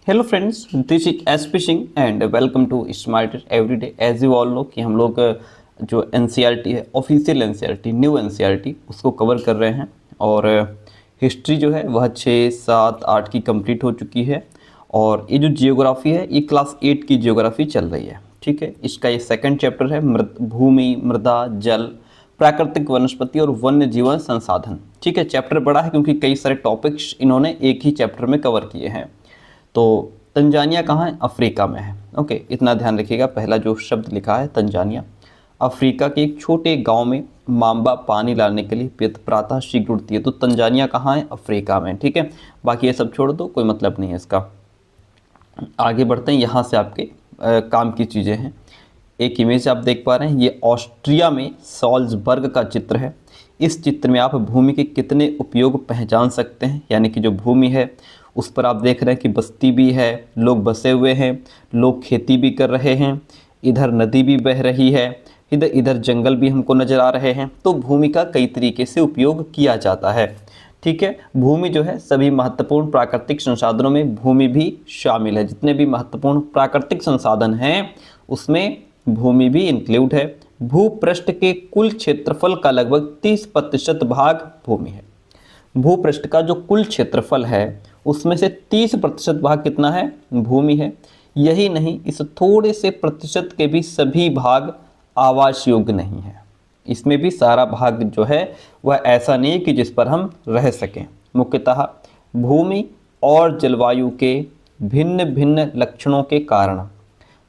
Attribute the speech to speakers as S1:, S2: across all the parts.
S1: Hello friends, this is SP Singh and welcome to smart everyday. As you all know कि हम लोग जो NCERT है, ऑफिशियल एनसीईआरटी, न्यू एनसीईआरटी, उसको cover कर रहे हैं। और हिस्ट्री जो है वह 6, 7, 8 की कंप्लीट हो चुकी है। और ये जो जियोग्राफी है ये क्लास 8 की जियोग्राफी चल रही है। ठीक है, इसका ये सेकंड चैप्टर है, भूमि, मृदा, जल, प्राकृतिक वनस्पति और वन्य जीवन संसाधन। ठीक है, चैप्टर बड़ा है क्योंकि कई सारे टॉपिक्स इन्होंने एक ही चैप्टर में कवर किए हैं। तो तंजानिया कहाँ है? अफ्रीका में है। ओके, इतना ध्यान रखिएगा। पहला जो शब्द लिखा है तंजानिया, अफ्रीका के एक छोटे गांव में मांबा पानी लाने के लिए प्रातः शीघ्र उड़ती है। तो तंजानिया कहाँ है? अफ्रीका में। ठीक है, बाकी ये सब छोड़ दो, कोई मतलब नहीं है इसका। आगे बढ़ते हैं। यहाँ से आपके काम की चीज़ें हैं। एक इमेज आप देख पा रहे हैं, ये ऑस्ट्रिया में सॉल्जबर्ग का चित्र है। इस चित्र में आप भूमि के कितने उपयोग पहचान सकते हैं, यानी कि जो भूमि है उस पर आप देख रहे हैं कि बस्ती भी है, लोग बसे हुए हैं, लोग खेती भी कर रहे हैं, इधर नदी भी बह रही है, इधर इधर जंगल भी हमको नज़र आ रहे हैं। तो भूमि का कई तरीके से उपयोग किया जाता है। ठीक है, भूमि जो है सभी महत्वपूर्ण प्राकृतिक संसाधनों में भूमि भी शामिल है। जितने भी महत्वपूर्ण प्राकृतिक संसाधन हैं उसमें भूमि भी इंक्लूड है। भूपृष्ठ के कुल क्षेत्रफल का लगभग 30% भाग भूमि है। भूपृष्ठ का जो कुल क्षेत्रफल है उसमें से 30% भाग कितना है? भूमि है। यही नहीं, इस थोड़े से प्रतिशत के भी सभी भाग आवास योग्य नहीं है। इसमें भी सारा भाग जो है वह ऐसा नहीं है कि जिस पर हम रह सकें। मुख्यतः भूमि और जलवायु के भिन्न भिन्न लक्षणों के कारण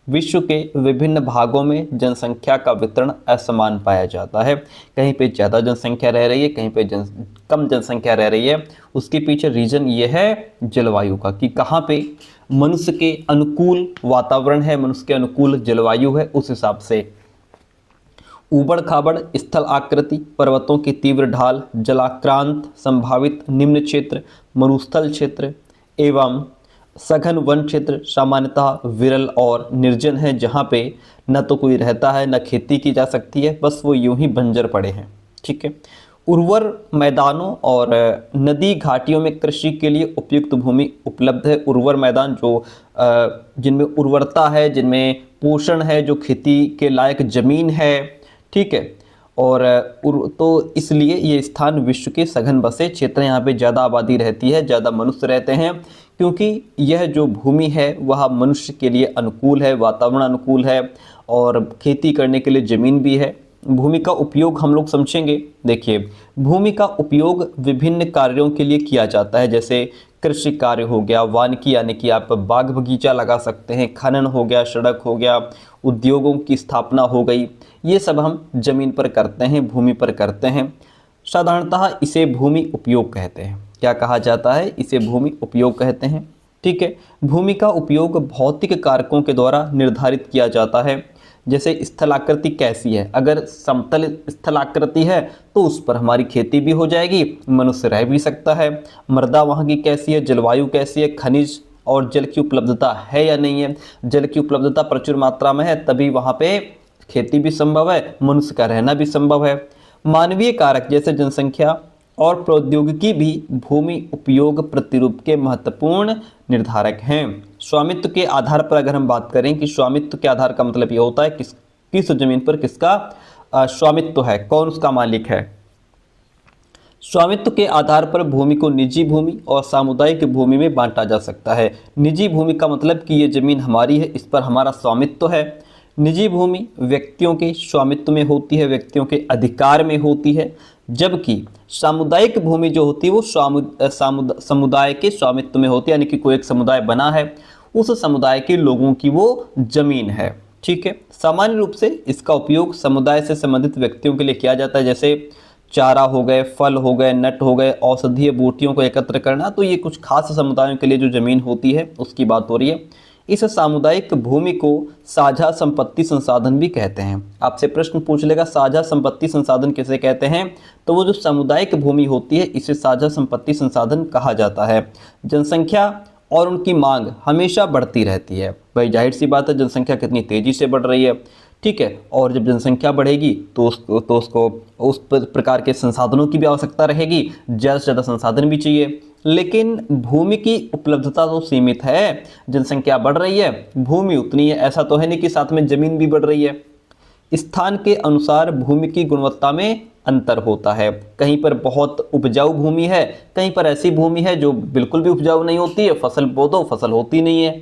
S1: विश्व के विभिन्न भागों में जनसंख्या का वितरण असमान पाया जाता है। कहीं पे ज़्यादा जनसंख्या रह रही है, कहीं पे कम जनसंख्या रह रही है। उसके पीछे रीज़न ये है जलवायु का, कि कहाँ पे मनुष्य के अनुकूल वातावरण है, मनुष्य के अनुकूल जलवायु है, उस हिसाब से ऊबड़ खाबड़ स्थल आकृति, पर्वतों की तीव्र ढाल, जलाक्रांत संभावित निम्न क्षेत्र, मरुस्थल क्षेत्र एवं सघन वन क्षेत्र सामान्यतः विरल और निर्जन है, जहाँ पे न तो कोई रहता है न खेती की जा सकती है, बस वो यूं ही बंजर पड़े हैं। ठीक है, उर्वर मैदानों और नदी घाटियों में कृषि के लिए उपयुक्त भूमि उपलब्ध है। उर्वर मैदान जो जिनमें उर्वरता है, जिनमें पोषण है, जो खेती के लायक ज़मीन है। ठीक है, और तो इसलिए ये स्थान विश्व के सघन बसे क्षेत्र, यहाँ पे ज़्यादा आबादी रहती है, ज़्यादा मनुष्य रहते हैं, क्योंकि यह जो भूमि है वह मनुष्य के लिए अनुकूल है, वातावरण अनुकूल है और खेती करने के लिए ज़मीन भी है। भूमि का उपयोग हम लोग समझेंगे। देखिए, भूमि का उपयोग विभिन्न कार्यों के लिए किया जाता है, जैसे कृषि कार्य हो गया, वानिकी यानी कि आप बाग बगीचा लगा सकते हैं, खनन हो गया, सड़क हो गया, उद्योगों की स्थापना हो गई। ये सब हम जमीन पर करते हैं, भूमि पर करते हैं। साधारणतः इसे भूमि उपयोग कहते हैं। क्या कहा जाता है? इसे भूमि उपयोग कहते हैं। ठीक है, भूमि का उपयोग भौतिक कारकों के द्वारा निर्धारित किया जाता है। जैसे स्थलाकृति कैसी है, अगर समतल स्थलाकृति है तो उस पर हमारी खेती भी हो जाएगी, मनुष्य रह भी सकता है। मृदा वहाँ की कैसी है, जलवायु कैसी है, खनिज और जल की उपलब्धता है या नहीं है। जल की उपलब्धता प्रचुर मात्रा में है, तभी वहाँ पे खेती भी संभव है, मनुष्य का रहना भी संभव है। मानवीय कारक जैसे जनसंख्या और प्रौद्योगिकी भी भूमि उपयोग प्रतिरूप के महत्वपूर्ण निर्धारक हैं। स्वामित्व के आधार पर अगर हम बात करें कि स्वामित्व के आधार का मतलब ये होता है किस जमीन पर किसका स्वामित्व है, कौन उसका मालिक है। स्वामित्व के आधार पर भूमि को निजी भूमि और सामुदायिक भूमि में बांटा जा सकता है। निजी भूमि का मतलब कि ये जमीन हमारी है, इस पर हमारा स्वामित्व है। निजी भूमि व्यक्तियों के स्वामित्व में होती है, व्यक्तियों के अधिकार में होती है, जबकि सामुदायिक भूमि जो होती है वो समुदाय के स्वामित्व में होती है, यानी कि कोई एक समुदाय बना है, उस समुदाय के लोगों की वो जमीन है। ठीक है, सामान्य रूप से इसका उपयोग समुदाय से संबंधित व्यक्तियों के लिए किया जाता है, जैसे चारा हो गए, फल हो गए, नट हो गए, औषधीय बूटियों को एकत्र करना। तो ये कुछ खास समुदायों के लिए जो जमीन होती है उसकी बात हो रही है। इस सामुदायिक भूमि को साझा संपत्ति संसाधन भी कहते हैं। आपसे प्रश्न पूछ लेगा साझा संपत्ति संसाधन किसे कहते हैं, तो वो जो सामुदायिक भूमि होती है इसे साझा संपत्ति संसाधन कहा जाता है। जनसंख्या और उनकी मांग हमेशा बढ़ती रहती है। भाई जाहिर सी बात है, जनसंख्या कितनी तेजी से बढ़ रही है। ठीक है, और जब जनसंख्या बढ़ेगी तो उसको उस प्रकार के संसाधनों की भी आवश्यकता रहेगी, ज़्यादा से ज़्यादा संसाधन भी चाहिए। लेकिन भूमि की उपलब्धता तो सीमित है, जनसंख्या बढ़ रही है, भूमि उतनी है, ऐसा तो है नहीं कि साथ में जमीन भी बढ़ रही है। स्थान के अनुसार भूमि की गुणवत्ता में अंतर होता है, कहीं पर बहुत उपजाऊ भूमि है, कहीं पर ऐसी भूमि है जो बिल्कुल भी उपजाऊ नहीं होती है, फसल बो दो फसल होती नहीं है।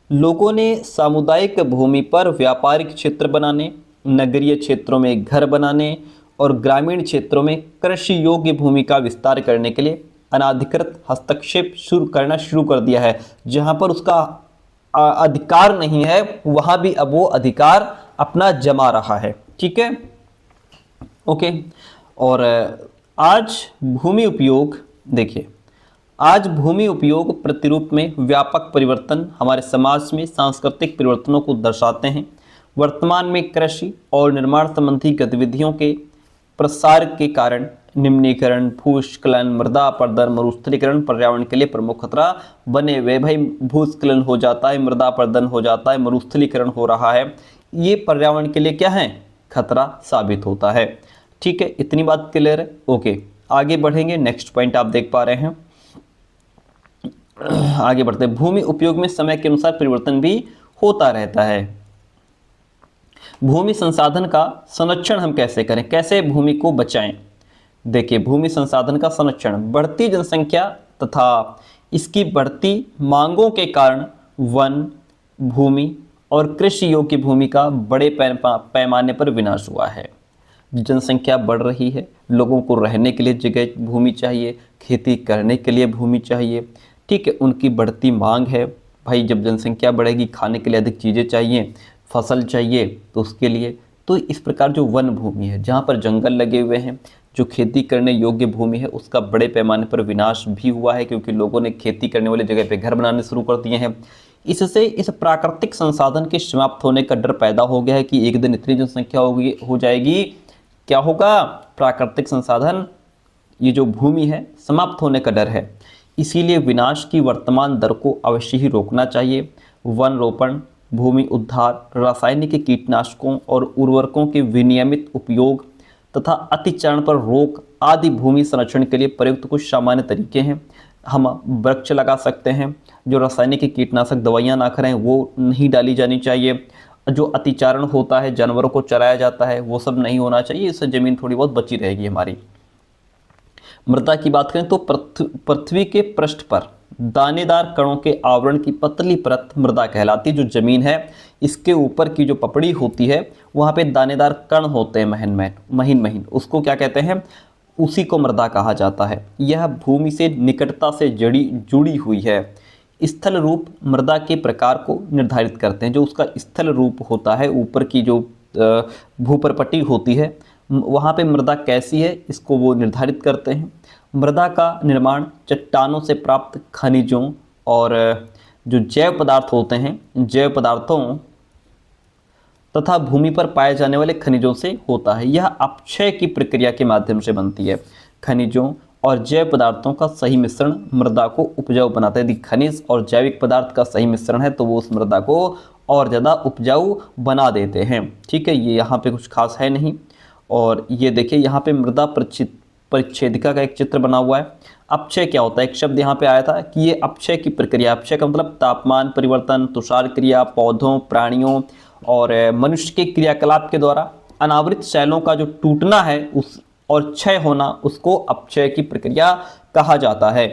S1: लोगों ने सामुदायिक भूमि पर व्यापारिक क्षेत्र बनाने, नगरीय क्षेत्रों में घर बनाने और ग्रामीण क्षेत्रों में कृषि योग्य भूमि का विस्तार करने के लिए अनाधिकृत हस्तक्षेप शुरू कर दिया है। जहां पर उसका अधिकार नहीं है, वहां भी अब वो अधिकार अपना जमा रहा है। ठीक है, ओके। और आज भूमि उपयोग देखिए, आज भूमि उपयोग प्रतिरूप में व्यापक परिवर्तन हमारे समाज में सांस्कृतिक परिवर्तनों को दर्शाते हैं। वर्तमान में कृषि और निर्माण संबंधी गतिविधियों के प्रसार के कारण निम्नीकरण, भूस्खलन, मृदा अपरदन, मरुस्थलीकरण पर्यावरण के लिए प्रमुख खतरा बने हुए। भाई भूस्खलन हो जाता है, मृदा अपरदन हो जाता है, मरुस्थलीकरण हो रहा है, ये पर्यावरण के लिए क्या है, खतरा साबित होता है। ठीक है, इतनी बात क्लियर है। ओके, आगे बढ़ेंगे। नेक्स्ट पॉइंट आप देख पा रहे हैं, आगे बढ़ते हैं। भूमि उपयोग में समय के अनुसार परिवर्तन भी होता रहता है। भूमि संसाधन का संरक्षण हम कैसे करें, कैसे भूमि को बचाएं? देखिए, भूमि संसाधन का संरक्षण बढ़ती जनसंख्या तथा इसकी बढ़ती मांगों के कारण वन भूमि और कृषि योग्य भूमि का बड़े पैमाने पर विनाश हुआ है। जनसंख्या बढ़ रही है, लोगों को रहने के लिए जगह भूमि चाहिए, खेती करने के लिए भूमि चाहिए। ठीक है, उनकी बढ़ती मांग है। भाई जब जनसंख्या बढ़ेगी, खाने के लिए अधिक चीज़ें चाहिए, फसल चाहिए, तो उसके लिए तो इस प्रकार जो वन भूमि है, जहाँ पर जंगल लगे हुए हैं, जो खेती करने योग्य भूमि है, उसका बड़े पैमाने पर विनाश भी हुआ है, क्योंकि लोगों ने खेती करने वाली जगह पे घर बनाने शुरू कर दिए हैं। इससे इस प्राकृतिक संसाधन के समाप्त होने का डर पैदा हो गया है कि एक दिन इतनी जनसंख्या हो जाएगी, क्या होगा, प्राकृतिक संसाधन, ये जो भूमि है, समाप्त होने का डर है। इसीलिए विनाश की वर्तमान दर को अवश्य ही रोकना चाहिए। वन रोपण, भूमि उद्धार, रासायनिक कीटनाशकों और उर्वरकों के विनियमित उपयोग तथा अतिचारण पर रोक आदि भूमि संरक्षण के लिए प्रयुक्त कुछ सामान्य तरीके हैं। हम वृक्ष लगा सकते हैं, जो रासायनिक कीटनाशक दवाइयाँ ना करें वो नहीं डाली जानी चाहिए, जो अतिचारण होता है, जानवरों को चराया जाता है, वो सब नहीं होना चाहिए, इससे ज़मीन थोड़ी बहुत बची रहेगी हमारी। मृदा की बात करें तो पृथ्वी के पृष्ठ पर दानेदार कणों के आवरण की पतली परत मृदा कहलाती है। जो जमीन है, इसके ऊपर की जो पपड़ी होती है, वहाँ पे दानेदार कण होते हैं, महीन महीन, उसको क्या कहते हैं, उसी को मृदा कहा जाता है। यह भूमि से निकटता से जुड़ी हुई है। स्थल रूप मृदा के प्रकार को निर्धारित करते हैं। जो उसका स्थल रूप होता है, ऊपर की जो भूपरपट्टी होती है, वहाँ पे मृदा कैसी है, इसको वो निर्धारित करते हैं। मृदा का निर्माण चट्टानों से प्राप्त खनिजों और जो जैव पदार्थ होते हैं, जैव पदार्थों तथा भूमि पर पाए जाने वाले खनिजों से होता है। यह अपक्षय की प्रक्रिया के माध्यम से बनती है। खनिजों और जैव पदार्थों का सही मिश्रण मृदा को उपजाऊ बनाता है। यदि खनिज और जैविक पदार्थ का सही मिश्रण है तो वो उस मृदा को और ज़्यादा उपजाऊ बना देते हैं। ठीक है, ये यहाँ पे कुछ खास है नहीं। और ये देखिए, यहाँ पे मृदा परिच्छेदिका का एक चित्र बना हुआ है। अपक्षय क्या होता है, एक शब्द यहाँ पे आया था कि ये अपक्षय की प्रक्रिया, अपक्षय का मतलब तापमान परिवर्तन, तुषार क्रिया, पौधों, प्राणियों और मनुष्य के क्रियाकलाप के द्वारा अनावृत शैलों का जो टूटना है उस और क्षय होना, उसको अपक्षय की प्रक्रिया कहा जाता है।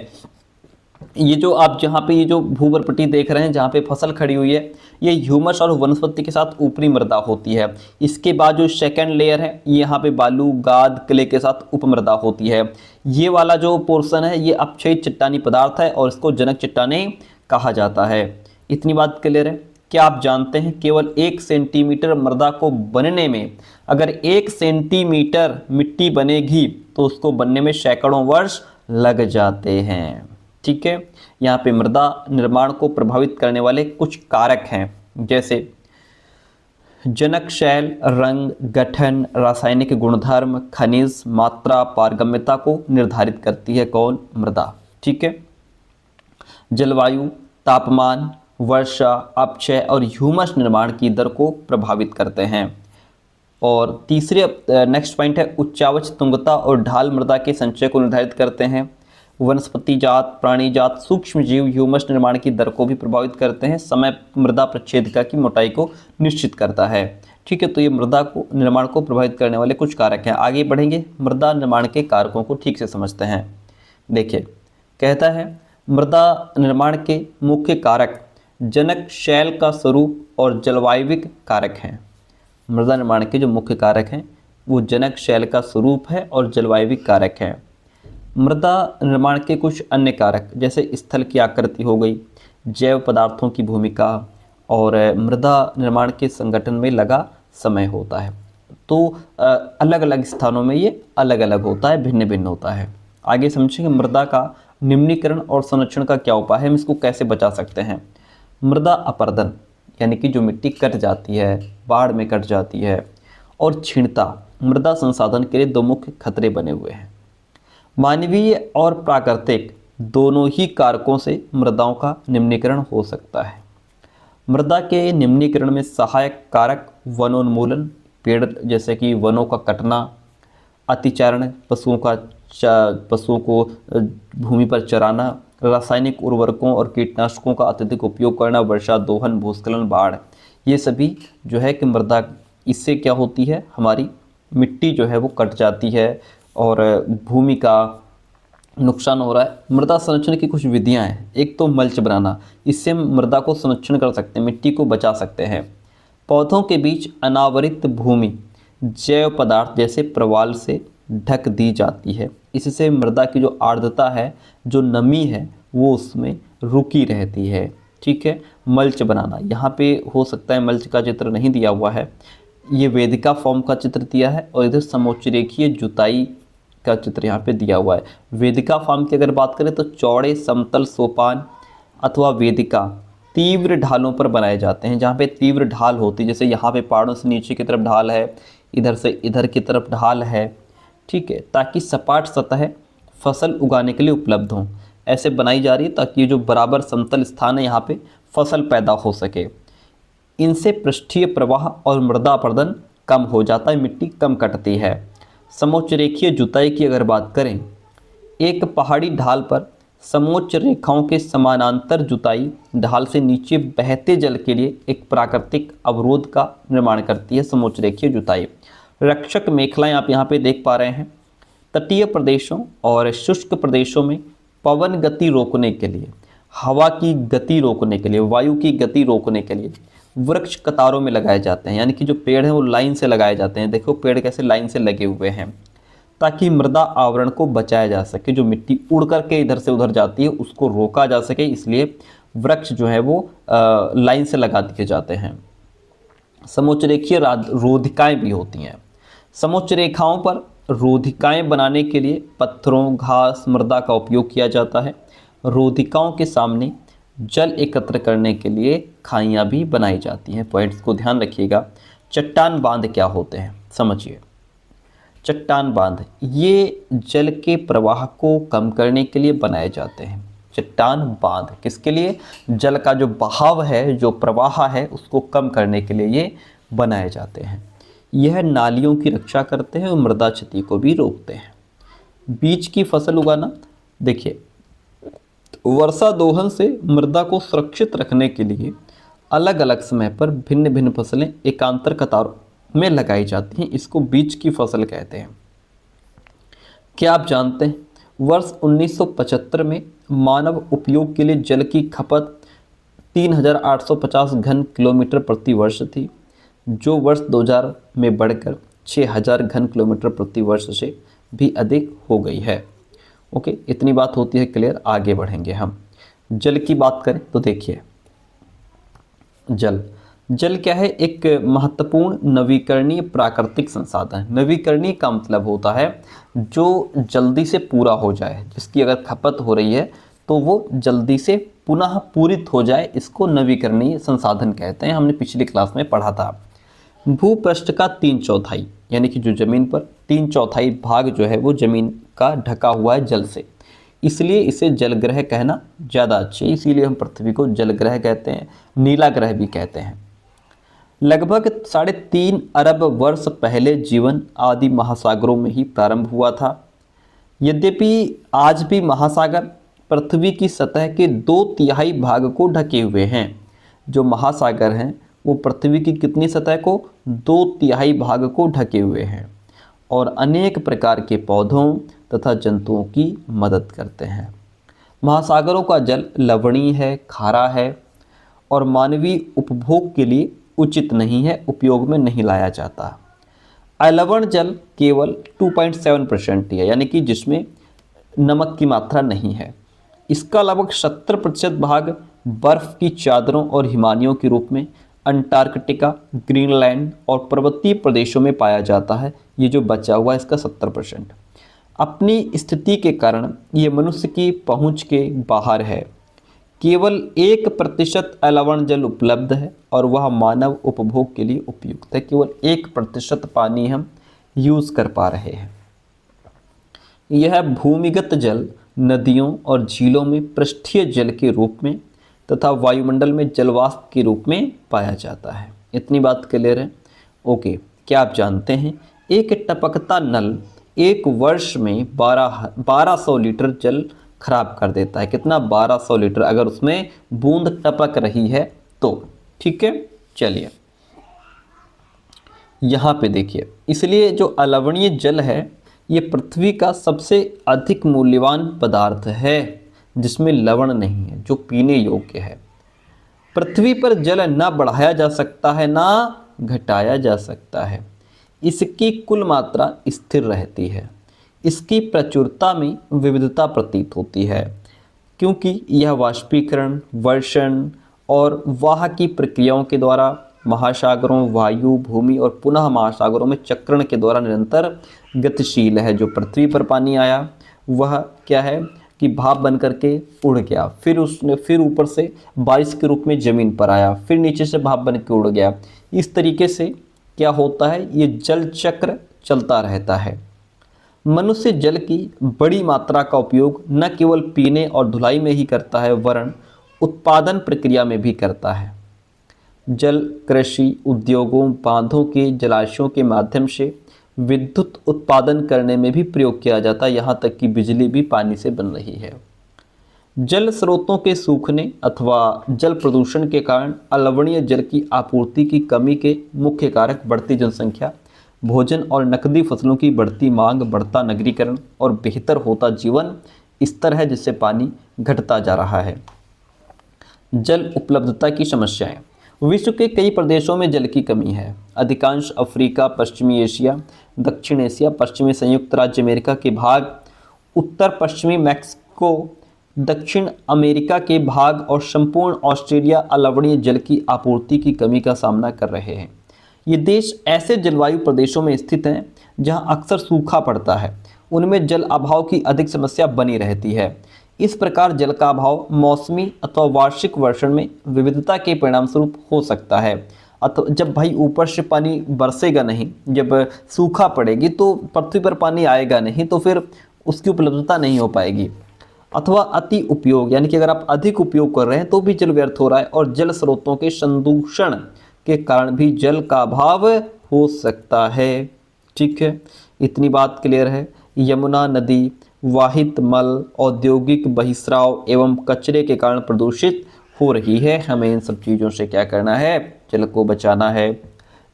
S1: ये जो आप जहाँ पे ये जो भूपरपट्टी देख रहे हैं, जहाँ पे फसल खड़ी हुई है, ये ह्यूमस और वनस्पति के साथ ऊपरी मृदा होती है। इसके बाद जो सेकंड लेयर है, ये यहाँ पे बालू, गाद, क्ले के साथ उपमृदा होती है। ये वाला जो पोर्शन है, ये अपक्षयी चट्टानी पदार्थ है और इसको जनक चट्टानें कहा जाता है। इतनी बात क्लियर है। क्या आप जानते हैं केवल 1 सेंटीमीटर मृदा को बनने में, अगर 1 सेंटीमीटर मिट्टी बनेगी तो उसको बनने में सैकड़ों वर्ष लग जाते हैं। ठीक है, यहाँ पे मृदा निर्माण को प्रभावित करने वाले कुछ कारक हैं, जैसे जनक शैल, रंग, गठन, रासायनिक गुणधर्म, खनिज, मात्रा, पारगम्यता को निर्धारित करती है कौन, मृदा। ठीक है, जलवायु, तापमान, वर्षा, अपक्षय और ह्यूमस निर्माण की दर को प्रभावित करते हैं। और तीसरे नेक्स्ट पॉइंट है उच्चावच, तुंगता और ढाल मृदा के संचय को निर्धारित करते हैं। वनस्पति जात, प्राणी जात, सूक्ष्म जीव ह्यूमस निर्माण की दर को भी प्रभावित करते हैं। समय मृदा प्रच्छेदिका की मोटाई को निश्चित करता है। ठीक है, तो ये मृदा को निर्माण को प्रभावित करने वाले कुछ कारक हैं। आगे बढ़ेंगे, मृदा निर्माण के कारकों को ठीक से समझते हैं। देखिए, कहता है मृदा निर्माण के मुख्य कारक जनक शैल का स्वरूप और जलवायविक कारक हैं। मृदा निर्माण के जो मुख्य कारक हैं वो जनक शैल का स्वरूप है और जलवायविक कारक है। मृदा निर्माण के कुछ अन्य कारक जैसे स्थल की आकृति हो गई, जैव पदार्थों की भूमिका और मृदा निर्माण के संगठन में लगा समय होता है। तो अलग अलग स्थानों में ये अलग अलग होता है, भिन्न भिन्न होता है। आगे समझेंगे मृदा का निम्नीकरण और संरक्षण का क्या उपाय है, हम इसको कैसे बचा सकते हैं। मृदा अपरदन यानी कि जो मिट्टी कट जाती है, बाढ़ में कट जाती है, और क्षीणता मृदा संसाधन के लिए दो मुख्य खतरे बने हुए हैं। मानवीय और प्राकृतिक दोनों ही कारकों से मृदाओं का निम्नीकरण हो सकता है। मृदा के निम्नीकरण में सहायक कारक वनोन्मूलन, पेड़ जैसे कि वनों का कटना, अतिचारण, पशुओं को भूमि पर चराना, रासायनिक उर्वरकों और कीटनाशकों का अत्यधिक उपयोग करना, वर्षा, दोहन, भूस्खलन, बाढ़, ये सभी जो है कि मृदा, इससे क्या होती है, हमारी मिट्टी जो है वो कट जाती है और भूमि का नुकसान हो रहा है। मृदा संरक्षण की कुछ विधियां हैं। एक तो मल्च बनाना, इससे हम मृदा को संरक्षण कर सकते हैं, मिट्टी को बचा सकते हैं। पौधों के बीच अनावरित भूमि जैव पदार्थ जैसे प्रवाल से ढक दी जाती है। इससे मृदा की जो आर्द्रता है, जो नमी है, वो उसमें रुकी रहती है। ठीक है, मल्च बनाना, यहाँ पे हो सकता है मल्च का चित्र नहीं दिया हुआ है, ये वेदिका फॉर्म का चित्र दिया है और इधर समोच्चरेखीय जुताई का चित्र यहाँ पे दिया हुआ है। वेदिका फॉर्म की अगर बात करें तो चौड़े समतल सोपान अथवा वेदिका तीव्र ढालों पर बनाए जाते हैं, जहाँ पे तीव्र ढाल होती है, जैसे यहाँ पे पहाड़ों से नीचे की तरफ ढाल है, इधर से इधर की तरफ ढाल है। ठीक है, ताकि सपाट सतह फसल उगाने के लिए उपलब्ध हों। ऐसे बनाई जा रही है ताकि ये जो बराबर समतल स्थान है यहाँ पे फसल पैदा हो सके। इनसे पृष्ठीय प्रवाह और मृदा अपरदन कम हो जाता है, मिट्टी कम कटती है। समोच्चरेखीय जुताई की अगर बात करें, एक पहाड़ी ढाल पर समोच्च रेखाओं के समानांतर जुताई ढाल से नीचे बहते जल के लिए एक प्राकृतिक अवरोध का निर्माण करती है। समोच्चरेखीय जुताई रक्षक मेखलाएं आप यहाँ पे देख पा रहे हैं। तटीय प्रदेशों और शुष्क प्रदेशों में पवन गति रोकने के लिए, हवा की गति रोकने के लिए, वायु की गति रोकने के लिए वृक्ष कतारों में लगाए जाते हैं, यानी कि जो पेड़ हैं वो लाइन से लगाए जाते हैं। देखो पेड़ कैसे लाइन से लगे हुए हैं, ताकि मृदा आवरण को बचाया जा सके। जो मिट्टी उड़ करके इधर से उधर जाती है उसको रोका जा सके, इसलिए वृक्ष जो है वो लाइन से लगा दिए जाते हैं। समोच्चरेखीय रोधिकाएँ भी होती हैं। समोच्च रेखाओं पर रोधिकाएँ बनाने के लिए पत्थरों, घास, मृदा का उपयोग किया जाता है। रोधिकाओं के सामने जल एकत्र करने के लिए खाइयाँ भी बनाई जाती हैं। पॉइंट्स को ध्यान रखिएगा। चट्टान बांध क्या होते हैं समझिए। चट्टान बांध ये जल के प्रवाह को कम करने के लिए बनाए जाते हैं। चट्टान बांध किसके लिए? जल का जो बहाव है, जो प्रवाह है, उसको कम करने के लिए ये बनाए जाते हैं। यह नालियों की रक्षा करते हैं और मृदा क्षति को भी रोकते हैं। बीज की फसल उगाना, देखिए वर्षा दोहन से मृदा को सुरक्षित रखने के लिए अलग अलग समय पर भिन्न भिन्न फसलें एकांतर कतारों में लगाई जाती हैं। इसको बीज की फसल कहते हैं। क्या आप जानते हैं वर्ष 1975 में मानव उपयोग के लिए जल की खपत 3850 घन किलोमीटर प्रति वर्ष थी, जो वर्ष 2000 में बढ़कर 6000 घन किलोमीटर प्रति वर्ष से भी अधिक हो गई है। ओके, इतनी बात होती है क्लियर। आगे बढ़ेंगे हम। जल की बात करें तो देखिए जल क्या है? एक महत्वपूर्ण नवीकरणीय प्राकृतिक संसाधन। नवीकरणीय का मतलब होता है जो जल्दी से पूरा हो जाए, जिसकी अगर खपत हो रही है तो वो जल्दी से पुनः पूरित हो जाए, इसको नवीकरणीय संसाधन कहते हैं। हमने पिछली क्लास में पढ़ा था। भूपृष्ठ का 3/4 यानी कि जो ज़मीन पर 3/4 भाग जो है वो ज़मीन का ढका हुआ है जल से, इसलिए इसे जलग्रह कहना ज़्यादा अच्छे। इसीलिए हम पृथ्वी को जलग्रह कहते हैं, नीला ग्रह भी कहते हैं। लगभग 3.5 अरब वर्ष पहले जीवन आदि महासागरों में ही प्रारंभ हुआ था। यद्यपि आज भी महासागर पृथ्वी की सतह के 2/3 भाग को ढके हुए हैं। जो महासागर हैं वो पृथ्वी की कितनी सतह को 2/3 भाग को ढके हुए हैं और अनेक प्रकार के पौधों तथा जंतुओं की मदद करते हैं। महासागरों का जल लवणीय है, खारा है और मानवीय उपभोग के लिए उचित नहीं है, उपयोग में नहीं लाया जाता। अलवण जल केवल 2.7% ही है, यानी कि जिसमें नमक की मात्रा नहीं है। इसका लगभग 70% भाग बर्फ की चादरों और हिमालयों के रूप में अंटार्कटिका, ग्रीनलैंड और पर्वतीय प्रदेशों में पाया जाता है। ये जो बचा हुआ है इसका 70%। अपनी स्थिति के कारण ये मनुष्य की पहुंच के बाहर है। केवल 1% अलवण जल उपलब्ध है और वह मानव उपभोग के लिए उपयुक्त है। केवल 1% पानी हम यूज़ कर पा रहे हैं। यह भूमिगत जल नदियों और झीलों में पृष्ठीय जल के रूप में तथा वायुमंडल में जलवाष्प के रूप में पाया जाता है। इतनी बात क्लियर है? ओके। क्या आप जानते हैं एक टपकता नल एक वर्ष में 1200 लीटर जल खराब कर देता है। कितना? 1200 लीटर, अगर उसमें बूंद टपक रही है तो। ठीक है, चलिए यहाँ पे देखिए, इसलिए जो अलवणीय जल है ये पृथ्वी का सबसे अधिक मूल्यवान पदार्थ है जिसमें लवण नहीं है, जो पीने योग्य है। पृथ्वी पर जल ना बढ़ाया जा सकता है ना घटाया जा सकता है। इसकी कुल मात्रा स्थिर रहती है। इसकी प्रचुरता में विविधता प्रतीत होती है क्योंकि यह वाष्पीकरण, वर्षण और वाह की प्रक्रियाओं के द्वारा महासागरों, वायु, भूमि और पुनः महासागरों में चक्रण के द्वारा निरंतर गतिशील है। जो पृथ्वी पर पानी आया वह क्या है कि भाप बन करके उड़ गया, फिर ऊपर से बारिश के रूप में ज़मीन पर आया, फिर नीचे से भाप बन के उड़ गया। इस तरीके से क्या होता है, ये जल चक्र चलता रहता है। मनुष्य जल की बड़ी मात्रा का उपयोग न केवल पीने और धुलाई में ही करता है वरन उत्पादन प्रक्रिया में भी करता है। जल कृषि, उद्योगों, बांधों के जलाशयों के माध्यम से विद्युत उत्पादन करने में भी प्रयोग किया जाता है। यहाँ तक कि बिजली भी पानी से बन रही है। जल स्रोतों के सूखने अथवा जल प्रदूषण के कारण अलवणीय जल की आपूर्ति की कमी के मुख्य कारक बढ़ती जनसंख्या, भोजन और नकदी फसलों की बढ़ती मांग, बढ़ता नगरीकरण और बेहतर होता जीवन स्तर है जिससे पानी घटता जा रहा है। जल उपलब्धता की समस्याएं। विश्व के कई प्रदेशों में जल की कमी है। अधिकांश अफ्रीका, पश्चिमी एशिया, दक्षिण एशिया, पश्चिमी संयुक्त राज्य अमेरिका के भाग, उत्तर पश्चिमी मैक्सिको, दक्षिण अमेरिका के भाग और संपूर्ण ऑस्ट्रेलिया अलवणीय जल की आपूर्ति की कमी का सामना कर रहे हैं। ये देश ऐसे जलवायु प्रदेशों में स्थित हैं जहां अक्सर सूखा पड़ता है। उनमें जल अभाव की अधिक समस्या बनी रहती है। इस प्रकार जल का अभाव मौसमी अथवा वार्षिक वर्षण में विविधता के परिणामस्वरूप हो सकता है। अथवा जब भाई ऊपर से पानी बरसेगा नहीं, जब सूखा पड़ेगी तो पृथ्वी पर पानी आएगा नहीं, तो फिर उसकी उपलब्धता नहीं हो पाएगी। अथवा अति उपयोग, यानी कि अगर आप अधिक उपयोग कर रहे हैं तो भी जल व्यर्थ हो रहा है और जल स्रोतों के संदूषण के कारण भी जल का अभाव हो सकता है। ठीक है, इतनी बात क्लियर है। यमुना नदी वाहित मल, औद्योगिक बहिस्राव एवं कचरे के कारण प्रदूषित हो रही है। हमें इन सब चीज़ों से क्या करना है, जल को बचाना है।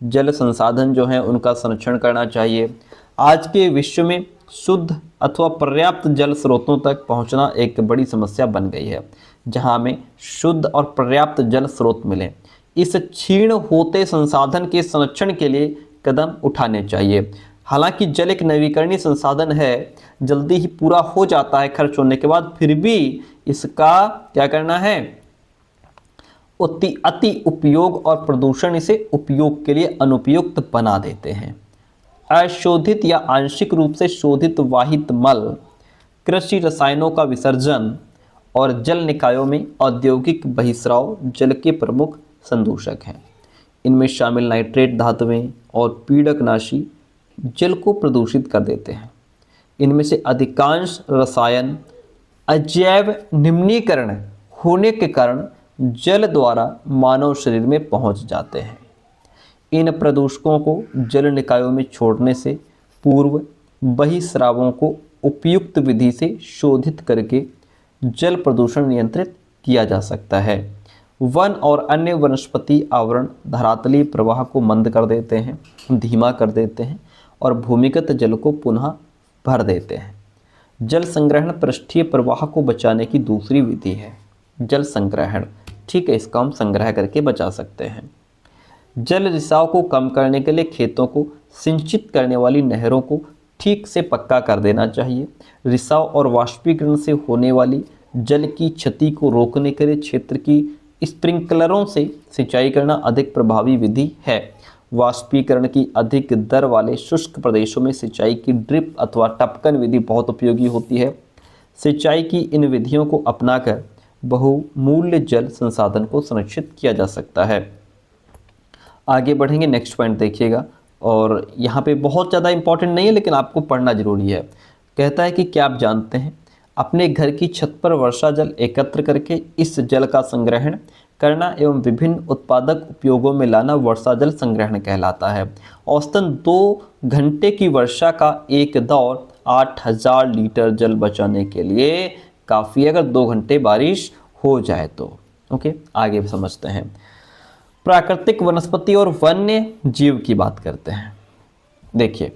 S1: जल संसाधन जो हैं उनका संरक्षण करना चाहिए। आज के विश्व में शुद्ध अथवा पर्याप्त जल स्रोतों तक पहुंचना एक बड़ी समस्या बन गई है। जहां हमें शुद्ध और पर्याप्त जल स्रोत मिले, इस क्षीण होते संसाधन के संरक्षण के लिए कदम उठाने चाहिए। हालांकि जल एक नवीकरणीय संसाधन है, जल्दी ही पूरा हो जाता है खर्च होने के बाद, फिर भी इसका क्या करना है, अति उपयोग और प्रदूषण इसे उपयोग के लिए अनुपयुक्त बना देते हैं। अशोधित या आंशिक रूप से शोधित वाहित मल, कृषि रसायनों का विसर्जन और जल निकायों में औद्योगिक बहिस्राव जल के प्रमुख संदूषक हैं। इनमें शामिल नाइट्रेट धातुएं और पीड़कनाशी जल को प्रदूषित कर देते हैं। इनमें से अधिकांश रसायन अजैव निम्नीकरण होने के कारण जल द्वारा मानव शरीर में पहुंच जाते हैं। इन प्रदूषकों को जल निकायों में छोड़ने से पूर्व बहिस्रावों को उपयुक्त विधि से शोधित करके जल प्रदूषण नियंत्रित किया जा सकता है। वन और अन्य वनस्पति आवरण धरातलीय प्रवाह को मंद कर देते हैं, धीमा कर देते हैं और भूमिगत जल को पुनः भर देते हैं। जल संग्रहण पृष्ठीय प्रवाह को बचाने की दूसरी विधि है। जल संग्रहण, ठीक है, इसका हम संग्रह करके बचा सकते हैं। जल रिसाव को कम करने के लिए खेतों को सिंचित करने वाली नहरों को ठीक से पक्का कर देना चाहिए। रिसाव और वाष्पीकरण से होने वाली जल की क्षति को रोकने के लिए क्षेत्र की स्प्रिंकलरों से सिंचाई करना अधिक प्रभावी विधि है। वाष्पीकरण की अधिक दर वाले शुष्क प्रदेशों में सिंचाई की ड्रिप अथवा टपकन विधि बहुत उपयोगी होती है। सिंचाई की इन विधियों को अपनाकर बहुमूल्य जल संसाधन को संरक्षित किया जा सकता है। आगे बढ़ेंगे, नेक्स्ट पॉइंट देखिएगा, और यहाँ पे बहुत ज़्यादा इंपॉर्टेंट नहीं है लेकिन आपको पढ़ना जरूरी है। कहता है कि क्या आप जानते हैं, अपने घर की छत पर वर्षा जल एकत्र करके इस जल का संग्रहण करना एवं विभिन्न उत्पादक उपयोगों में लाना वर्षा जल संग्रहण कहलाता है। औसतन 2 घंटे की वर्षा का एक दौर 8000 लीटर जल बचाने के लिए काफ़ी है, अगर 2 घंटे बारिश हो जाए तो। ओके, आगे समझते हैं। प्राकृतिक वनस्पति और वन्य जीव की बात करते हैं। देखिए,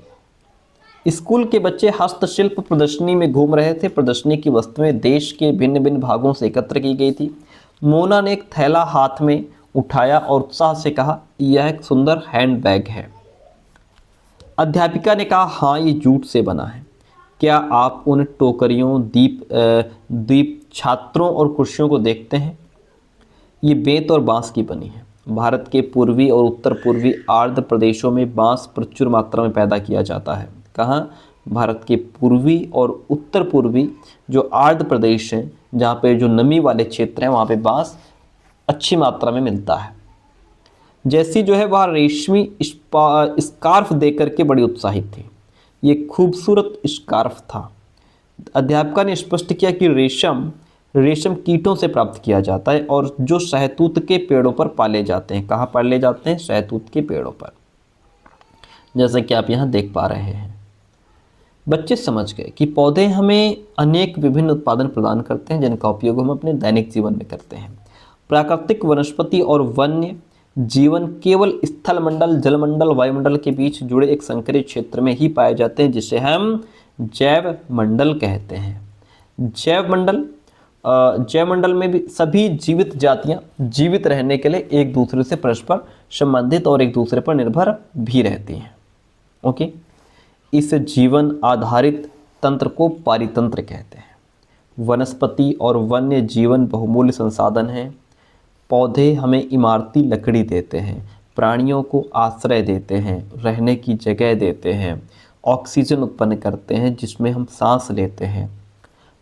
S1: स्कूल के बच्चे हस्तशिल्प प्रदर्शनी में घूम रहे थे। प्रदर्शनी की वस्तुएं देश के भिन्न भिन्न भागों से एकत्र की गई थी। मोना ने एक थैला हाथ में उठाया और उत्साह से कहा, यह एक सुंदर हैंडबैग है। अध्यापिका ने कहा, हाँ, ये जूट से बना है। क्या आप उन टोकरियों, दीप छात्रों और कुर्सियों को देखते हैं? ये बेंत और बांस की बनी है। भारत के पूर्वी और उत्तर पूर्वी आर्द्र प्रदेशों में बांस प्रचुर मात्रा में पैदा किया जाता है। कहाँ? भारत के पूर्वी और उत्तर पूर्वी जो आर्द्र प्रदेश हैं, जहाँ पे जो नमी वाले क्षेत्र हैं, वहाँ पे बांस अच्छी मात्रा में मिलता है। जैसी जो है वह रेशमी स्कार्फ देकर के बड़ी उत्साहित थी। ये खूबसूरत स्कार्फ था। अध्यापिका ने स्पष्ट किया कि रेशम कीटों से प्राप्त किया जाता है और जो शहतूत के पेड़ों पर पाले जाते हैं। कहाँ पाले जाते हैं? शहतूत के पेड़ों पर, जैसा कि आप यहाँ देख पा रहे हैं। बच्चे समझ गए कि पौधे हमें अनेक विभिन्न उत्पादन प्रदान करते हैं जिनका उपयोग हम अपने दैनिक जीवन में करते हैं। प्राकृतिक वनस्पति और वन्य जीवन केवल स्थलमंडल, जलमंडल, वायुमंडल के बीच जुड़े एक संकरित क्षेत्र में ही पाए जाते हैं, जिसे हम जैव मंडल कहते हैं। जैव मंडल में भी सभी जीवित जातियां जीवित रहने के लिए एक दूसरे से परस्पर संबंधित और एक दूसरे पर निर्भर भी रहती हैं। ओके, इस जीवन आधारित तंत्र को पारितंत्र कहते हैं। वनस्पति और वन्य जीवन बहुमूल्य संसाधन हैं। पौधे हमें इमारती लकड़ी देते हैं, प्राणियों को आश्रय देते हैं, रहने की जगह देते हैं, ऑक्सीजन उत्पन्न करते हैं जिसमें हम सांस लेते हैं,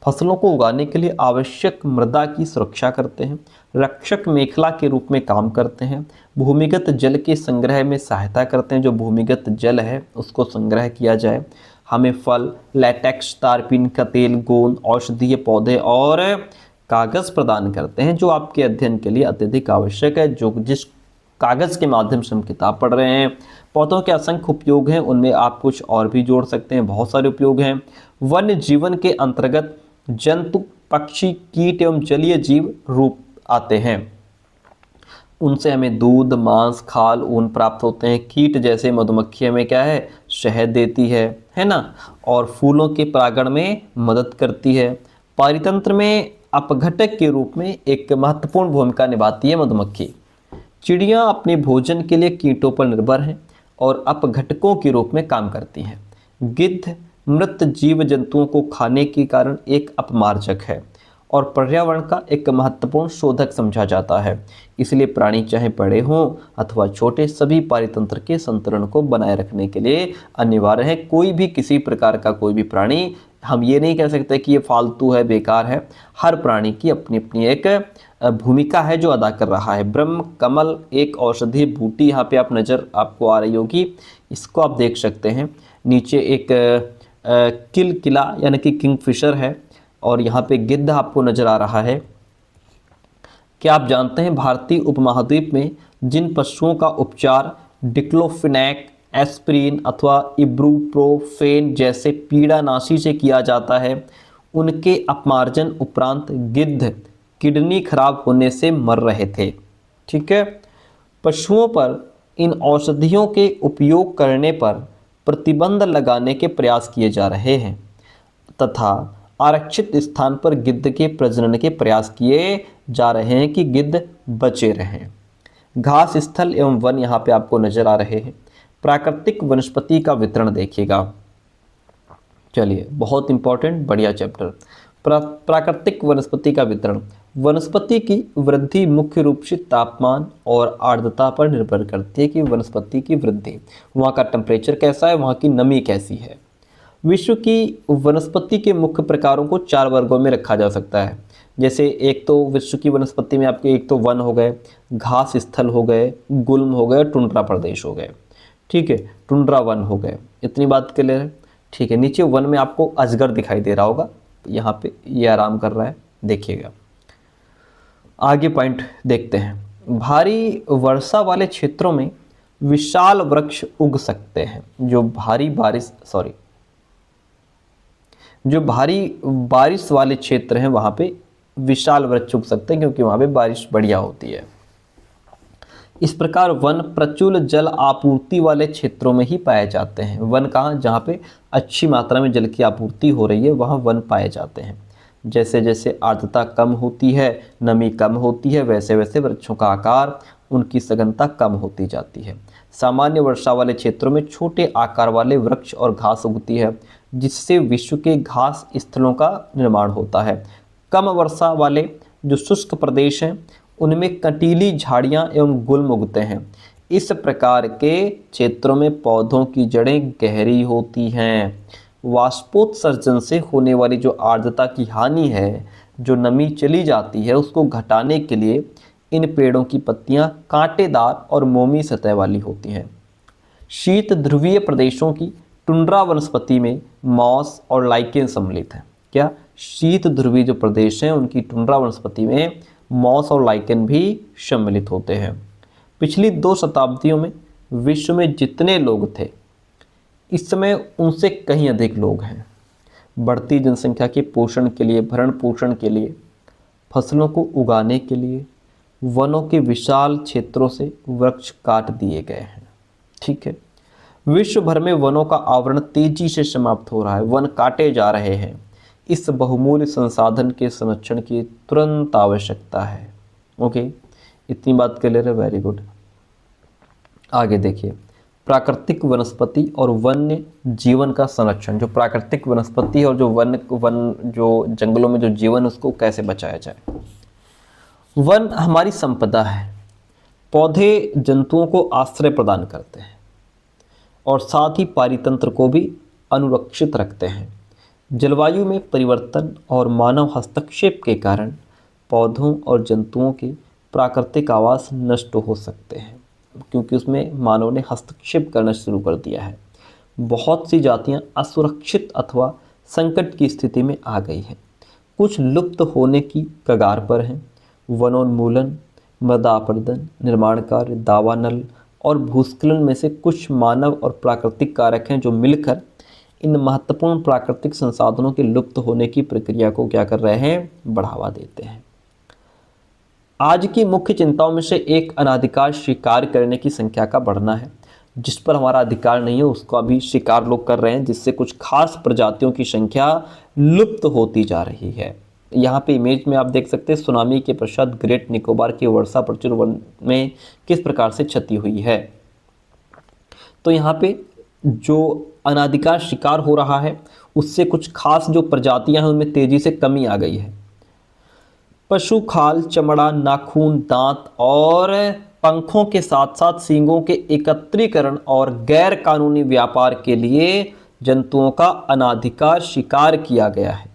S1: फसलों को उगाने के लिए आवश्यक मृदा की सुरक्षा करते हैं, रक्षक मेखला के रूप में काम करते हैं, भूमिगत जल के संग्रह में सहायता करते हैं। जो भूमिगत जल है उसको संग्रह किया जाए। हमें फल, लैटेक्स, तारपीन का तेल, गोंद, औषधीय पौधे और कागज़ प्रदान करते हैं, जो आपके अध्ययन के लिए अत्यधिक आवश्यक है। जो जिस कागज़ के माध्यम से हम किताब पढ़ रहे हैं। पौधों के असंख्य उपयोग हैं, उनमें आप कुछ और भी जोड़ सकते हैं, बहुत सारे उपयोग हैं। वन्य जीवन के अंतर्गत जंतु, पक्षी, कीट एवं जलीय जीव रूप आते हैं। उनसे हमें दूध, मांस, खाल, ऊन प्राप्त होते हैं। कीट जैसे मधुमक्खी हमें क्या है? शहद देती है ना, और फूलों के परागण में मदद करती है। पारितंत्र में अपघटक के रूप में एक महत्वपूर्ण भूमिका निभाती है मधुमक्खी। चिड़ियाँ अपने भोजन के लिए कीटों पर निर्भर हैं और अपघटकों के रूप में काम करती हैं। गिद्ध मृत जीव जंतुओं को खाने के कारण एक अपमार्जक है और पर्यावरण का एक महत्वपूर्ण शोधक समझा जाता है। इसलिए प्राणी चाहे बड़े हों अथवा छोटे, सभी पारितंत्र के संतुलन को बनाए रखने के लिए अनिवार्य है। कोई भी किसी प्रकार का कोई भी प्राणी, हम ये नहीं कह सकते कि ये फालतू है, बेकार है। हर प्राणी की अपनी अपनी एक भूमिका है जो अदा कर रहा है। ब्रह्म कमल एक औषधीय बूटी यहाँ पे आप नज़र आपको आ रही होगी, इसको आप देख सकते हैं। नीचे एक किलकिला यानी कि किंगफिशर है और यहाँ पे गिद्ध आपको नज़र आ रहा है। क्या आप जानते हैं भारतीय उपमहाद्वीप में जिन पशुओं का उपचार डिक्लोफिनेक एस्प्रिन अथवा इब्रूप्रोफेन जैसे पीड़ानाशी से किया जाता है। उनके अपमार्जन उपरांत गिद्ध किडनी खराब होने से मर रहे थे। ठीक है, पशुओं पर इन औषधियों के उपयोग करने पर प्रतिबंध लगाने के प्रयास किए जा रहे हैं तथा आरक्षित स्थान पर गिद्ध के प्रजनन के प्रयास किए जा रहे हैं कि गिद्ध बचे रहें। घास स्थल एवं वन यहाँ पे आपको नजर आ रहे हैं। प्राकृतिक वनस्पति का वितरण देखिएगा। चलिए, बहुत इंपॉर्टेंट, बढ़िया चैप्टर। प्राकृतिक वनस्पति का वितरण। वनस्पति की वृद्धि मुख्य रूप से तापमान और आर्द्रता पर निर्भर करती है कि वनस्पति की वृद्धि, वहाँ का टेम्परेचर कैसा है, वहाँ की नमी कैसी है। विश्व की वनस्पति के मुख्य प्रकारों को 4 वर्गों में रखा जा सकता है। जैसे एक तो विश्व की वनस्पति में आपके एक तो वन हो गए, घास स्थल हो गए, गुल्म हो गए, टुंड्रा प्रदेश हो गए। ठीक है, टुंड्रा वन हो गए। इतनी बात क्लियर है। ठीक है, नीचे वन में आपको अजगर दिखाई दे रहा होगा, यहाँ पे ये आराम कर रहा है, देखिएगा। आगे पॉइंट देखते हैं। भारी वर्षा वाले क्षेत्रों में विशाल वृक्ष उग सकते हैं। जो भारी बारिश वाले क्षेत्र हैं वहाँ पे विशाल वृक्ष उग सकते हैं, क्योंकि वहाँ पे बारिश बढ़िया होती है। इस प्रकार वन प्रचुर जल आपूर्ति वाले क्षेत्रों में ही पाए जाते हैं। वन कहाँ, जहाँ पे अच्छी मात्रा में जल की आपूर्ति हो रही है, वहाँ वन पाए जाते हैं। जैसे जैसे आर्द्रता कम होती है, नमी कम होती है, वैसे वैसे वृक्षों का आकार, उनकी सघनता कम होती जाती है। सामान्य वर्षा वाले क्षेत्रों में छोटे आकार वाले वृक्ष और घास उगती है, जिससे विश्व के घास स्थलों का निर्माण होता है। कम वर्षा वाले जो शुष्क प्रदेश हैं उनमें कंटीली झाड़ियाँ एवं गुल्म उगते हैं। इस प्रकार के क्षेत्रों में पौधों की जड़ें गहरी होती हैं। वाष्पोत्सर्जन से होने वाली जो आर्द्रता की हानि है, जो नमी चली जाती है, उसको घटाने के लिए इन पेड़ों की पत्तियां कांटेदार और मोमी सतह वाली होती हैं। शीत ध्रुवीय प्रदेशों की टुंड्रा वनस्पति में मॉस और लाइकेन सम्मिलित है। क्या, शीत ध्रुवीय जो प्रदेश हैं उनकी टुंड्रा वनस्पति में मॉस और लाइकेन भी सम्मिलित होते हैं। पिछली 2 शताब्दियों में विश्व में जितने लोग थे, इस समय उनसे कहीं अधिक लोग हैं। बढ़ती जनसंख्या के पोषण के लिए, भरण पोषण के लिए, फसलों को उगाने के लिए वनों के विशाल क्षेत्रों से वृक्ष काट दिए गए हैं। ठीक है, विश्व भर में वनों का आवरण तेजी से समाप्त हो रहा है, वन काटे जा रहे हैं। इस बहुमूल्य संसाधन के संरक्षण की तुरंत आवश्यकता है। ओके, इतनी बात क्लियर है, वेरी गुड। आगे देखिए, प्राकृतिक वनस्पति और वन्य जीवन का संरक्षण। जो प्राकृतिक वनस्पति और जो वन जो जंगलों में जो जीवन, उसको कैसे बचाया जाए। वन हमारी संपदा है। पौधे जंतुओं को आश्रय प्रदान करते हैं और साथ ही पारितंत्र को भी अनुरक्षित रखते हैं। जलवायु में परिवर्तन और मानव हस्तक्षेप के कारण पौधों और जंतुओं के प्राकृतिक आवास नष्ट हो सकते हैं, क्योंकि उसमें मानव ने हस्तक्षेप करना शुरू कर दिया है। बहुत सी जातियां असुरक्षित अथवा संकट की स्थिति में आ गई हैं। कुछ लुप्त होने की कगार पर हैं। वनोन्मूलन, मृदा अपरदन, निर्माण कार्य, दावानल और भूस्खलन में से कुछ मानव और प्राकृतिक कारक हैं जो मिलकर इन महत्वपूर्ण प्राकृतिक संसाधनों के लुप्त होने की प्रक्रिया को क्या कर रहे हैं, बढ़ावा देते हैं। आज की मुख्य चिंताओं में से एक अनाधिकार शिकार करने की संख्या का बढ़ना है। जिस पर हमारा अधिकार नहीं है उसको अभी शिकार लोग कर रहे हैं, जिससे कुछ खास प्रजातियों की संख्या लुप्त होती जा रही है। यहाँ पे इमेज में आप देख सकते हैं सुनामी के पश्चात ग्रेट निकोबार की वर्षा प्रचुर वन में किस प्रकार से क्षति हुई है। तो यहाँ पे जो अनाधिकार शिकार हो रहा है उससे कुछ खास जो प्रजातियां हैं उनमें तेजी से कमी आ गई है। पशु खाल, चमड़ा, नाखून, दांत और पंखों के साथ साथ सींगों के एकत्रीकरण और गैर कानूनी व्यापार के लिए जंतुओं का अनाधिकार शिकार किया गया है।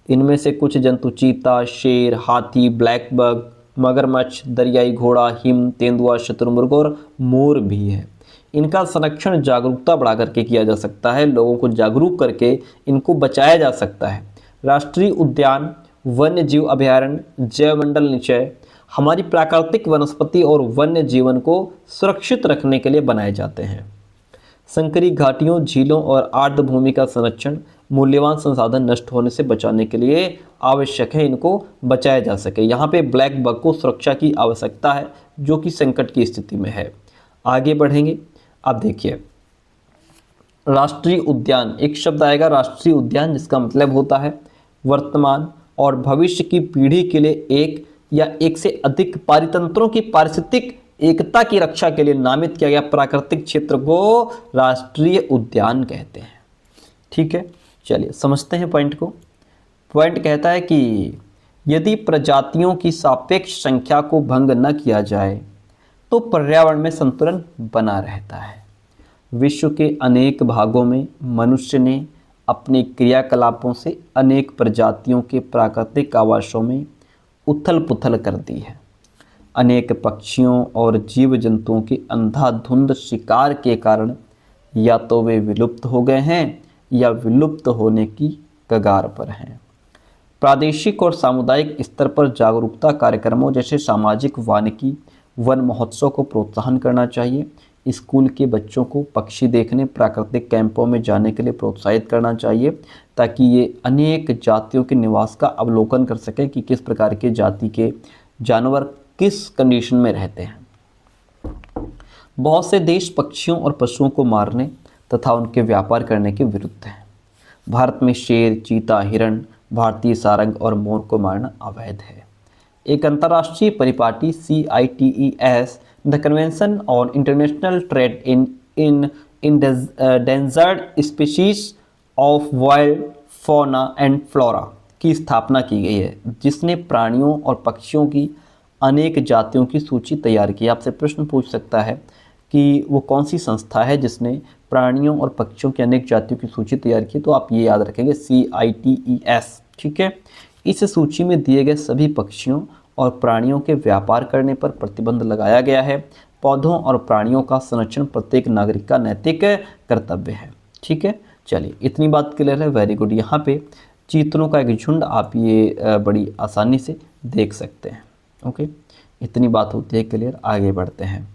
S1: इनमें से कुछ जंतु चीता, शेर, हाथी, ब्लैक बग, मगरमच्छ, दरियाई घोड़ा, हिम, तेंदुआ, शुतुरमुर्ग और मोर भी है। इनका संरक्षण जागरूकता बढ़ा करके किया जा सकता है। लोगों को जागरूक करके इनको बचाया जा सकता है। राष्ट्रीय उद्यान, वन्य जीव अभयारण्य, जैवमंडल निचय हमारी प्राकृतिक वनस्पति और वन्य जीवन को सुरक्षित रखने के लिए बनाए जाते हैं। संकरी घाटियों, झीलों और आर्द्र भूमि का संरक्षण मूल्यवान संसाधन नष्ट होने से बचाने के लिए आवश्यक है, इनको बचाया जा सके। यहाँ पे ब्लैक बग को सुरक्षा की आवश्यकता है जो कि संकट की स्थिति में है। आगे बढ़ेंगे। अब देखिए, राष्ट्रीय उद्यान, एक शब्द आएगा राष्ट्रीय उद्यान, जिसका मतलब होता है वर्तमान और भविष्य की पीढ़ी के लिए एक या एक से अधिक पारितंत्रों की पारिस्थितिक एकता की रक्षा के लिए नामित किया गया प्राकृतिक क्षेत्र को राष्ट्रीय उद्यान कहते हैं। ठीक है, चलिए समझते हैं पॉइंट को। पॉइंट कहता है कि यदि प्रजातियों की सापेक्ष संख्या को भंग न किया जाए तो पर्यावरण में संतुलन बना रहता है। विश्व के अनेक भागों में मनुष्य ने अपने क्रियाकलापों से अनेक प्रजातियों के प्राकृतिक आवासों में उथल पुथल कर दी है। अनेक पक्षियों और जीव जंतुओं के अंधाधुंध शिकार के कारण या तो वे विलुप्त हो गए हैं या विलुप्त होने की कगार पर हैं। प्रादेशिक और सामुदायिक स्तर पर जागरूकता कार्यक्रमों जैसे सामाजिक वानिकी वन महोत्सव को प्रोत्साहन करना चाहिए। स्कूल के बच्चों को पक्षी देखने प्राकृतिक कैंपों में जाने के लिए प्रोत्साहित करना चाहिए ताकि ये अनेक जातियों के निवास का अवलोकन कर सकें कि किस प्रकार के जाति के जानवर किस कंडीशन में रहते हैं। बहुत से देश पक्षियों और पशुओं को मारने तथा उनके व्यापार करने के विरुद्ध हैं। भारत में शेर, चीता, हिरण, भारतीय सारंग और मोर को मारना अवैध है। एक अंतर्राष्ट्रीय परिपाटी CITES, the convention on international trade in endangered species of wild fauna and flora की स्थापना की गई है, जिसने प्राणियों और पक्षियों की अनेक जातियों की सूची तैयार की। आपसे प्रश्न पूछ सकता है कि वो कौन सी संस्था है जिसने प्राणियों और पक्षियों की अनेक जातियों की सूची तैयार की, तो आप ये याद रखेंगे CITES। ठीक है, इस सूची में दिए गए सभी पक्षियों और प्राणियों के व्यापार करने पर प्रतिबंध लगाया गया है। पौधों और प्राणियों का संरक्षण प्रत्येक नागरिक का नैतिक कर्तव्य है। ठीक है, चलिए इतनी बात क्लियर है, वेरी गुड। यहाँ पे चीतलों का एक झुंड आप ये बड़ी आसानी से देख सकते हैं। ओके, इतनी बात होती है क्लियर। आगे बढ़ते हैं।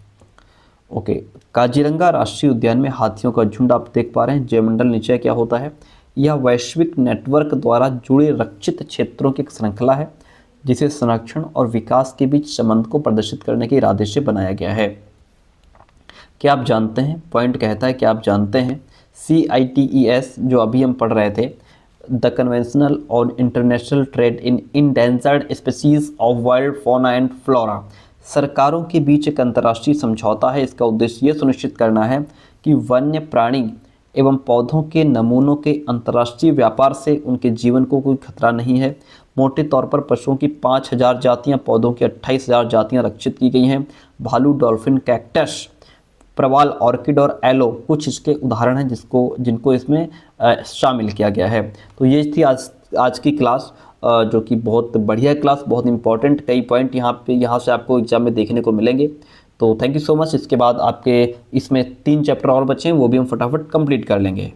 S1: ओके, काजीरंगा राष्ट्रीय उद्यान में हाथियों का झुंड आप देख पा रहे हैं। जैवमंडल निश्चय क्या होता है? यह वैश्विक नेटवर्क द्वारा जुड़े रक्षित क्षेत्रों की एक श्रृंखला है जिसे संरक्षण और विकास के बीच संबंध को प्रदर्शित करने के इरादे से बनाया गया है। क्या आप जानते हैं, पॉइंट कहता है कि आप जानते हैं CITES जो अभी हम पढ़ रहे थे, the conventional on international trade in endangered species of wild fauna and flora, सरकारों के बीच एक अंतर्राष्ट्रीय समझौता है। इसका उद्देश्य ये सुनिश्चित करना है कि वन्य प्राणी एवं पौधों के नमूनों के अंतर्राष्ट्रीय व्यापार से उनके जीवन को कोई खतरा नहीं है। मोटे तौर पर पशुओं की 5000 जातियां, पौधों की 28000 जातियां रक्षित की गई हैं। भालू, डॉल्फिन, कैक्टस, प्रवाल, ऑर्किड और एलो कुछ इसके उदाहरण हैं जिनको इसमें शामिल किया गया है। तो ये थी आज की क्लास, जो कि बहुत बढ़िया क्लास, बहुत इंपॉर्टेंट। कई पॉइंट यहाँ से आपको एग्जाम में देखने को मिलेंगे। तो थैंक यू सो मच। इसके बाद आपके इसमें 3 चैप्टर और बचे हैं, वो भी हम फटाफट कंप्लीट कर लेंगे।